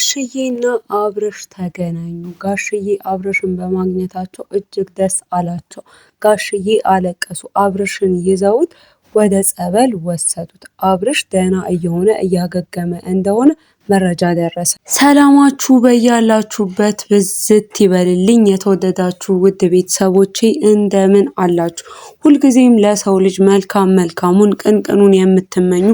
ጋሽዬና አብርሽ ተገናኙ። ጋሽዬ አብርሽን በማግኘታቸው እጅግ ደስ አላቸው። ጋሽዬ አለቀሱ። አብርሽን ይዘውት ወደ ጸበል ወሰዱት። አብርሽ ደህና እየሆነ እያገገመ እንደሆነ መረጃ ደረሰ። ሰላማችሁ በያላችሁበት ብዝት ይበልልኝ። የተወደዳችሁ ውድ ቤተሰቦቼ እንደምን አላችሁ? ሁልጊዜም ለሰው ልጅ መልካሙን ቅንቅኑን የምትመኙ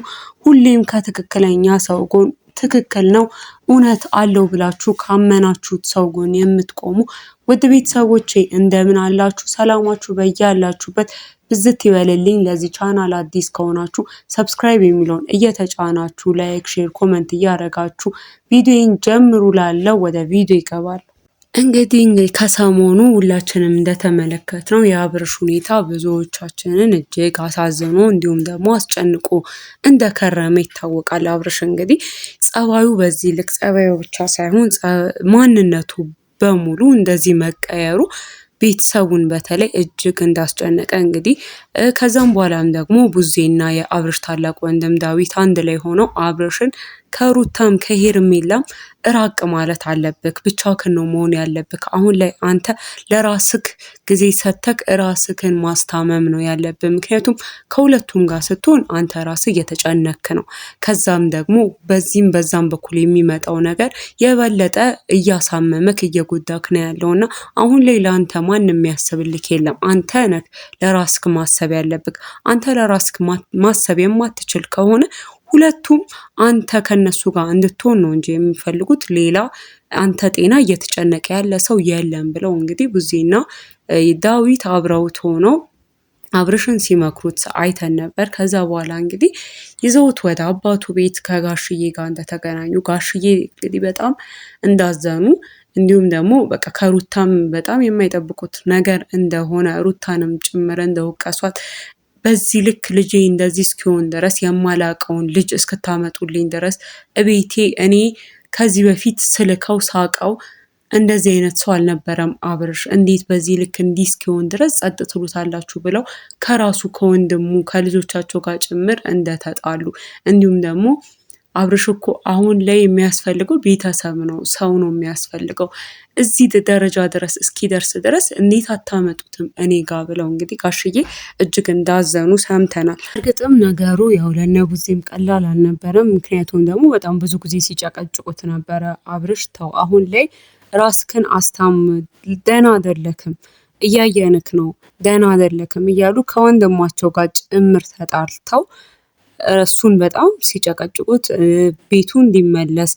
ሁሌም ከትክክለኛ ሰው ጎን ትክክል ነው እውነት አለው ብላችሁ ካመናችሁት ሰው ጎን የምትቆሙ ውድ ቤተሰቦቼ እንደምን አላችሁ? ሰላማችሁ በያላችሁበት ብዝት ይበልልኝ። ለዚህ ቻናል አዲስ ከሆናችሁ ሰብስክራይብ የሚለውን እየተጫናችሁ ላይክ፣ ሼር፣ ኮመንት እያደረጋችሁ ቪዲዮን ጀምሩ። ላለው ወደ ቪዲዮ ይገባል። እንግዲህ ከሰሞኑ ሁላችንም እንደተመለከትነው የአብርሽ ሁኔታ ብዙዎቻችንን እጅግ አሳዝኖ እንዲሁም ደግሞ አስጨንቆ እንደከረመ ይታወቃል። አብርሽ እንግዲህ ጸባዩ በዚህ ልክ ጸባዩ ብቻ ሳይሆን ማንነቱ በሙሉ እንደዚህ መቀየሩ ቤተሰቡን በተለይ እጅግ እንዳስጨነቀ እንግዲህ ከዛም በኋላም ደግሞ ቡዜና የአብርሽ ታላቅ ወንድም ዳዊት አንድ ላይ ሆነው አብርሽን ከሩታም ከሄርሜላም ራቅ ማለት አለብክ፣ ብቻህን ነው መሆን ያለብክ። አሁን ላይ አንተ ለራስክ ጊዜ ሰተክ ራስክን ማስታመም ነው ያለብህ። ምክንያቱም ከሁለቱም ጋር ስትሆን አንተ ራስህ እየተጨነክ ነው። ከዛም ደግሞ በዚህም በዛም በኩል የሚመጣው ነገር የበለጠ እያሳመመክ እየጎዳክ ነው ያለውና አሁን ላይ ለአንተ ማንም የሚያስብልክ የለም። አንተ ነህ ለራስክ ማሰብ ያለብክ። አንተ ለራስክ ማሰብ የማትችል ከሆነ ሁለቱም አንተ ከነሱ ጋር እንድትሆን ነው እንጂ የሚፈልጉት ሌላ አንተ ጤና እየተጨነቀ ያለ ሰው የለም ብለው እንግዲህ ቡዜና ዳዊት አብረውት ሆነው አብርሽን ሲመክሩት አይተን ነበር። ከዛ በኋላ እንግዲህ ይዘውት ወደ አባቱ ቤት ከጋሽዬ ጋር እንደተገናኙ ጋሽዬ እንግዲህ በጣም እንዳዘኑ እንዲሁም ደግሞ በቃ ከሩታም በጣም የማይጠብቁት ነገር እንደሆነ ሩታንም ጭምር እንደወቀሷት በዚህ ልክ ልጄ እንደዚህ እስኪሆን ድረስ የማላቀውን ልጅ እስክታመጡልኝ ድረስ እቤቴ እኔ ከዚህ በፊት ስልከው ሳቀው እንደዚህ አይነት ሰው አልነበረም አብርሽ፣ እንዴት በዚህ ልክ እንዲህ እስኪሆን ድረስ ጸጥ ትሉታላችሁ ብለው ከራሱ ከወንድሙ ከልጆቻቸው ጋር ጭምር እንደተጣሉ እንዲሁም ደግሞ አብርሽ እኮ አሁን ላይ የሚያስፈልገው ቤተሰብ ነው፣ ሰው ነው የሚያስፈልገው። እዚህ ደረጃ ድረስ እስኪደርስ ድረስ እንዴት አታመጡትም እኔ ጋር ብለው እንግዲህ ጋሽዬ እጅግ እንዳዘኑ ሰምተናል። እርግጥም ነገሩ ያው ለነቡዜም ቀላል አልነበረም። ምክንያቱም ደግሞ በጣም ብዙ ጊዜ ሲጨቀጭቁት ነበረ። አብርሽ ተው፣ አሁን ላይ ራስክን አስታም፣ ደህና አይደለክም፣ እያየንክ ነው፣ ደህና አይደለክም እያሉ ከወንድማቸው ጋር ጭምር ተጣልተው እሱን በጣም ሲጨቀጭቁት ቤቱ እንዲመለስ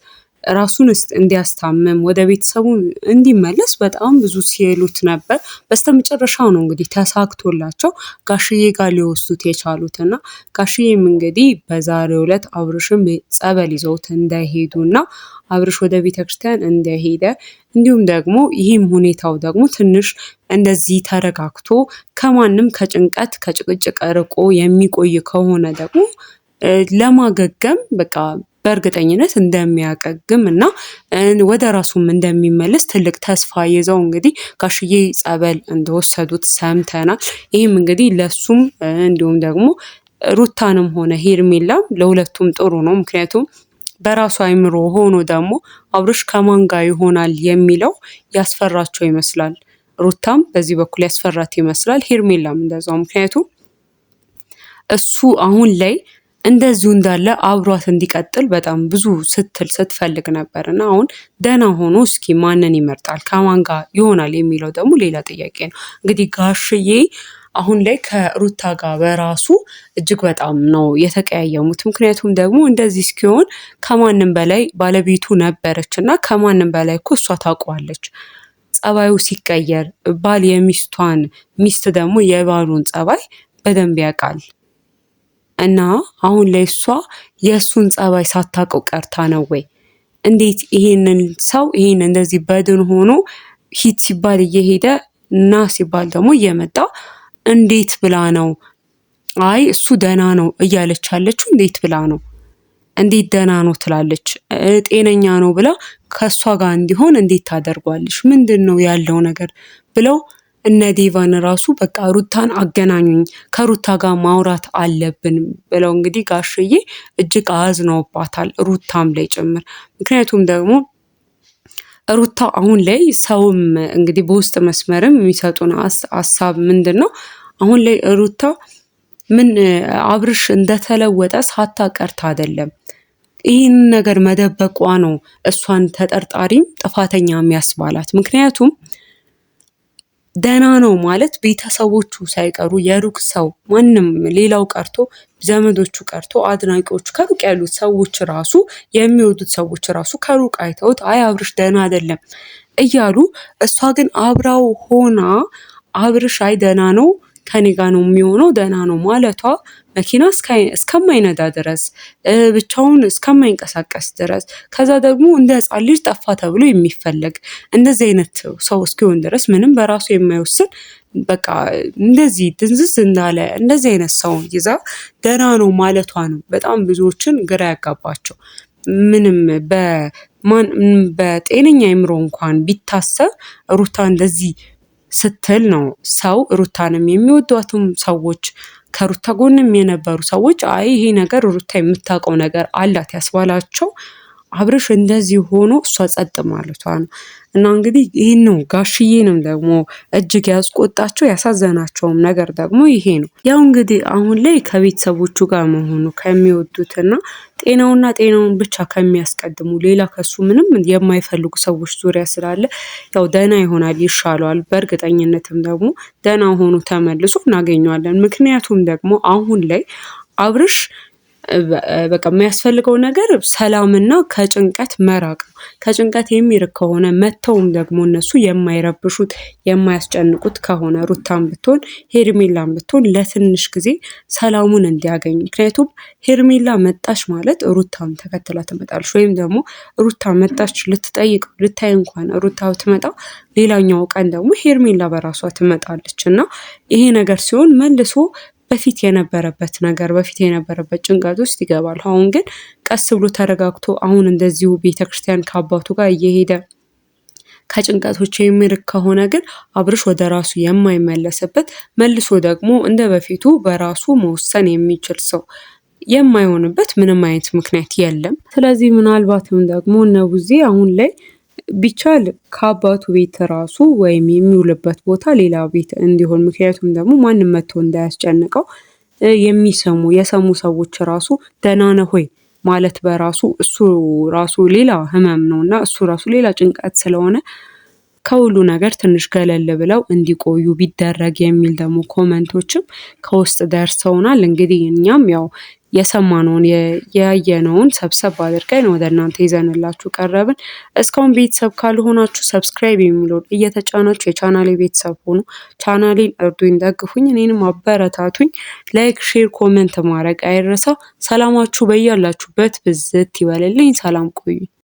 ራሱን እንዲያስታምም ወደ ቤተሰቡ እንዲመለስ በጣም ብዙ ሲሉት ነበር። በስተመጨረሻው ነው እንግዲህ ተሳክቶላቸው ጋሽዬ ጋር ሊወስዱት የቻሉትና ጋሽዬም እንግዲህ በዛሬው ዕለት አብርሽን ጸበል ይዘውት እንዳይሄዱና አብርሽ ወደ ቤተክርስቲያን እንደሄደ እንዲሁም ደግሞ ይህም ሁኔታው ደግሞ ትንሽ እንደዚህ ተረጋግቶ ከማንም ከጭንቀት ከጭቅጭቅ ርቆ የሚቆይ ከሆነ ደግሞ ለማገገም በቃ በእርግጠኝነት እንደሚያገግም እና ወደ ራሱም እንደሚመለስ ትልቅ ተስፋ ይዘው እንግዲህ ጋሽዬ ጸበል እንደወሰዱት ሰምተናል። ይህም እንግዲህ ለሱም እንዲሁም ደግሞ ሩታንም ሆነ ሄርሜላም ለሁለቱም ጥሩ ነው። ምክንያቱም በራሱ አይምሮ ሆኖ ደግሞ አብርሽ ከማን ጋር ይሆናል የሚለው ያስፈራቸው ይመስላል። ሩታም በዚህ በኩል ያስፈራት ይመስላል፣ ሄርሜላም እንደዛው። ምክንያቱም እሱ አሁን ላይ እንደዚሁ እንዳለ አብሯት እንዲቀጥል በጣም ብዙ ስትፈልግ ነበር እና አሁን ደህና ሆኖ እስኪ ማንን ይመርጣል ከማን ጋር ይሆናል የሚለው ደግሞ ሌላ ጥያቄ ነው። እንግዲህ ጋሽዬ አሁን ላይ ከሩታ ጋር በራሱ እጅግ በጣም ነው የተቀያየሙት። ምክንያቱም ደግሞ እንደዚህ እስኪሆን ከማንም በላይ ባለቤቱ ነበረች እና ከማንም በላይ እኮ እሷ ታውቀዋለች። ጸባዩ ሲቀየር ባል የሚስቷን ሚስት ደግሞ የባሉን ጸባይ በደንብ ያውቃል። እና አሁን ላይ እሷ የእሱን ጸባይ ሳታውቀው ቀርታ ነው ወይ? እንዴት ይሄንን ሰው ይሄን እንደዚህ በድን ሆኖ ሂድ ሲባል እየሄደ እና ሲባል ደግሞ እየመጣ እንዴት ብላ ነው አይ እሱ ደህና ነው እያለች ያለችው? እንዴት ብላ ነው? እንዴት ደህና ነው ትላለች? ጤነኛ ነው ብላ ከሷ ጋር እንዲሆን እንዴት ታደርጓለች? ምንድነው ያለው ነገር ብለው እነ ዴቫን ራሱ በቃ ሩታን አገናኙኝ ከሩታ ጋር ማውራት አለብን ብለው እንግዲህ ጋሽዬ እጅግ አዝነውባታል፣ ሩታም ላይ ጭምር። ምክንያቱም ደግሞ ሩታ አሁን ላይ ሰውም እንግዲህ በውስጥ መስመርም የሚሰጡን ሀሳብ ምንድነው? አሁን ላይ ሩታ ምን አብርሽ እንደተለወጠ ሳታቀርታ አይደለም። ይህን ነገር መደበቋ ነው እሷን ተጠርጣሪም ጥፋተኛ የሚያስባላት። ምክንያቱም ደህና ነው ማለት ቤተሰቦቹ ሳይቀሩ የሩቅ ሰው ማንም ሌላው ቀርቶ ዘመዶቹ ቀርቶ አድናቂዎቹ ከሩቅ ያሉት ሰዎች ራሱ የሚወዱት ሰዎች ራሱ ከሩቅ አይተውት አይ አብርሽ ደህና አይደለም እያሉ እሷ ግን አብራው ሆና አብርሽ አይ ደህና ነው ከኔ ጋር ነው የሚሆነው ደህና ነው ማለቷ መኪና እስከማይነዳ ድረስ ብቻውን እስከማይንቀሳቀስ ድረስ ከዛ ደግሞ እንደ ሕፃን ልጅ ጠፋ ተብሎ የሚፈለግ እንደዚህ አይነት ሰው እስኪሆን ድረስ ምንም በራሱ የማይወስን በቃ እንደዚህ ድንዝዝ እንዳለ እንደዚህ አይነት ሰው ይዛ ደህና ነው ማለቷ ነው በጣም ብዙዎችን ግራ ያጋባቸው። ምንም በጤነኛ አይምሮ እንኳን ቢታሰብ ሩታ እንደዚህ ስትል ነው ሰው ሩታንም የሚወዷትም ሰዎች ከሩታ ጎንም የነበሩ ሰዎች አይ ይሄ ነገር ሩታ የምታውቀው ነገር አላት ያስባላቸው አብርሽ እንደዚህ ሆኖ እሷ ጸጥ ማለቷ ነው። እና እንግዲህ ይህን ነው ጋሽዬንም ደግሞ እጅግ ያስቆጣቸው ያሳዘናቸውም ነገር ደግሞ ይሄ ነው። ያው እንግዲህ አሁን ላይ ከቤተሰቦቹ ጋር መሆኑ ከሚወዱትና ጤናውን ብቻ ከሚያስቀድሙ ሌላ ከሱ ምንም የማይፈልጉ ሰዎች ዙሪያ ስላለ ያው ደህና ይሆናል ይሻለዋል። በእርግጠኝነትም ደግሞ ደህና ሆኖ ተመልሶ እናገኘዋለን። ምክንያቱም ደግሞ አሁን ላይ አብርሽ በቃ የሚያስፈልገው ነገር ሰላምና ከጭንቀት መራቅ ነው። ከጭንቀት የሚርቅ ከሆነ መተውም ደግሞ እነሱ የማይረብሹት የማያስጨንቁት ከሆነ ሩታም ብትሆን ሄርሜላም ብትሆን ለትንሽ ጊዜ ሰላሙን እንዲያገኝ። ምክንያቱም ሄርሜላ መጣች ማለት ሩታም ተከትላ ትመጣለች፣ ወይም ደግሞ ሩታ መጣች ልትጠይቅ ልታይ እንኳን ሩታ ትመጣ ሌላኛው ቀን ደግሞ ሄርሜላ በራሷ ትመጣለች እና ይሄ ነገር ሲሆን መልሶ በፊት የነበረበት ጭንቀት ውስጥ ይገባል። አሁን ግን ቀስ ብሎ ተረጋግቶ አሁን እንደዚሁ ቤተክርስቲያን ከአባቱ ጋር እየሄደ ከጭንቀቶች የሚርቅ ከሆነ ግን አብርሽ ወደ ራሱ የማይመለስበት መልሶ ደግሞ እንደ በፊቱ በራሱ መወሰን የሚችል ሰው የማይሆንበት ምንም አይነት ምክንያት የለም። ስለዚህ ምናልባትም ደግሞ እነ ቡዜ አሁን ላይ ቢቻል ከአባቱ ቤት ራሱ ወይም የሚውልበት ቦታ ሌላ ቤት እንዲሆን፣ ምክንያቱም ደግሞ ማንም መጥቶ እንዳያስጨንቀው የሰሙ ሰዎች ራሱ ደህና ነህ ሆይ ማለት በራሱ እሱ ራሱ ሌላ ህመም ነውና እሱ ራሱ ሌላ ጭንቀት ስለሆነ ከሁሉ ነገር ትንሽ ገለል ብለው እንዲቆዩ ቢደረግ የሚል ደግሞ ኮመንቶችም ከውስጥ ደርሰውናል። እንግዲህ እኛም ያው የሰማነውን ያየነውን ሰብሰብ አድርገን ወደ እናንተ ይዘንላችሁ ቀረብን። እስካሁን ቤተሰብ ካልሆናችሁ ሰብስክራይብ የሚለውን እየተጫናችሁ የቻናሌ ቤተሰብ ሆኑ። ቻናሌን እርዱኝ፣ ደግፉኝ፣ እኔንም አበረታቱኝ። ላይክ፣ ሼር፣ ኮሜንት ማድረግ አይረሳ። ሰላማችሁ በያላችሁበት ብዝት ይበልልኝ። ሰላም ቆዩ።